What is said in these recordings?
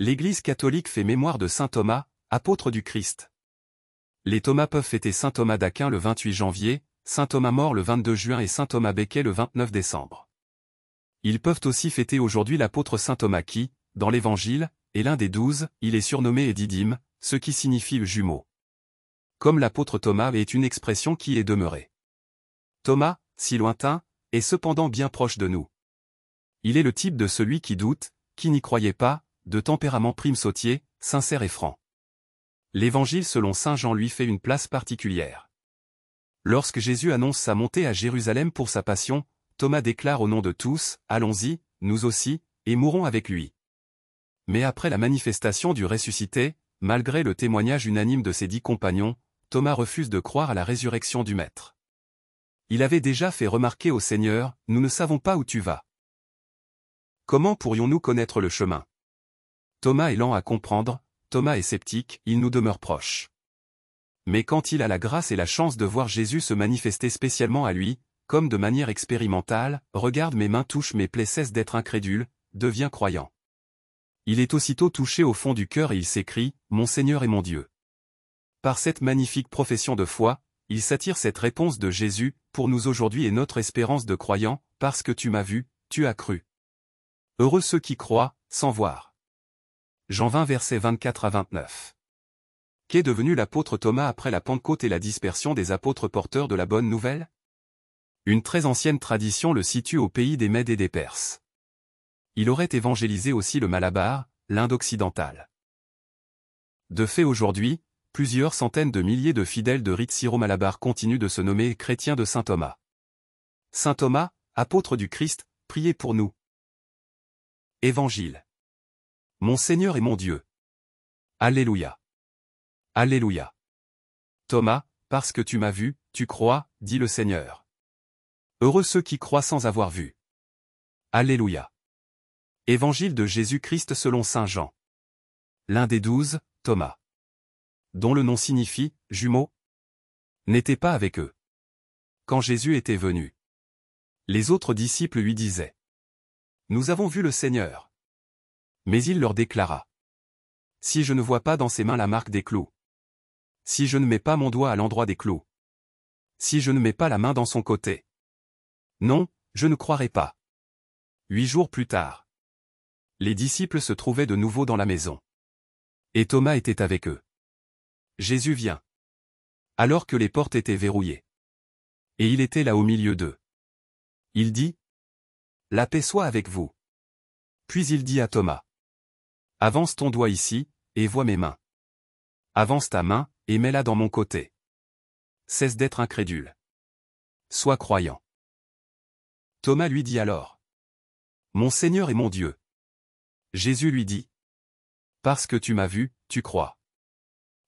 L'Église catholique fait mémoire de saint Thomas, apôtre du Christ. Les Thomas peuvent fêter saint Thomas d'Aquin le 28 janvier, saint Thomas More le 22 juin et saint Thomas Becket le 29 décembre. Ils peuvent aussi fêter aujourd'hui l'apôtre saint Thomas qui, dans l'Évangile, est l'un des 12, il est surnommé Didyme, ce qui signifie jumeau. Comme l'apôtre Thomas est une expression qui est demeurée. Thomas, si lointain, est cependant bien proche de nous. Il est le type de celui qui doute, qui n'y croyait pas, de tempérament primesautier, sincère et franc. L'Évangile selon saint Jean lui fait une place particulière. Lorsque Jésus annonce sa montée à Jérusalem pour sa passion, Thomas déclare au nom de tous, « Allons-y, nous aussi, et mourons avec lui. » Mais après la manifestation du ressuscité, malgré le témoignage unanime de ses 10 compagnons, Thomas refuse de croire à la résurrection du Maître. Il avait déjà fait remarquer au Seigneur, « Nous ne savons pas où tu vas. » Comment pourrions-nous connaître le chemin? Thomas est lent à comprendre, Thomas est sceptique, il nous demeure proche. Mais quand il a la grâce et la chance de voir Jésus se manifester spécialement à lui, comme de manière expérimentale, regarde mes mains, touche mes plaies, cesse d'être incrédule, devient croyant. Il est aussitôt touché au fond du cœur et il s'écrie, « Mon Seigneur et mon Dieu ». Par cette magnifique profession de foi, il s'attire cette réponse de Jésus, pour nous aujourd'hui et notre espérance de croyants, parce que tu m'as vu, tu as cru. Heureux ceux qui croient, sans voir. Jean 20 versets 24 à 29. Qu'est devenu l'apôtre Thomas après la Pentecôte et la dispersion des apôtres porteurs de la bonne nouvelle? Une très ancienne tradition le situe au pays des Mèdes et des Perses. Il aurait évangélisé aussi le Malabar, l'Inde occidentale. De fait aujourd'hui, plusieurs centaines de milliers de fidèles de rite syro-malabar continuent de se nommer chrétiens de saint Thomas. Saint Thomas, apôtre du Christ, priez pour nous. Évangile. Mon Seigneur et mon Dieu. Alléluia. Alléluia. Thomas, parce que tu m'as vu, tu crois, dit le Seigneur. Heureux ceux qui croient sans avoir vu. Alléluia. Évangile de Jésus-Christ selon saint Jean. L'un des 12, Thomas, dont le nom signifie « jumeau », n'était pas avec eux. Quand Jésus était venu, les autres disciples lui disaient « Nous avons vu le Seigneur. » Mais il leur déclara « Si je ne vois pas dans ses mains la marque des clous, si je ne mets pas mon doigt à l'endroit des clous, si je ne mets pas la main dans son côté, non, je ne croirai pas. » 8 jours plus tard, les disciples se trouvaient de nouveau dans la maison. Et Thomas était avec eux. Jésus vient, alors que les portes étaient verrouillées. Et il était là au milieu d'eux. Il dit « La paix soit avec vous. » Puis il dit à Thomas « Avance ton doigt ici, et vois mes mains. Avance ta main, et mets-la dans mon côté. Cesse d'être incrédule. Sois croyant. » Thomas lui dit alors « Mon Seigneur et mon Dieu. » Jésus lui dit « Parce que tu m'as vu, tu crois.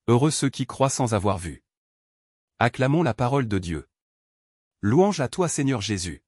Heureux ceux qui croient sans avoir vu. » Acclamons la parole de Dieu. Louange à toi Seigneur Jésus.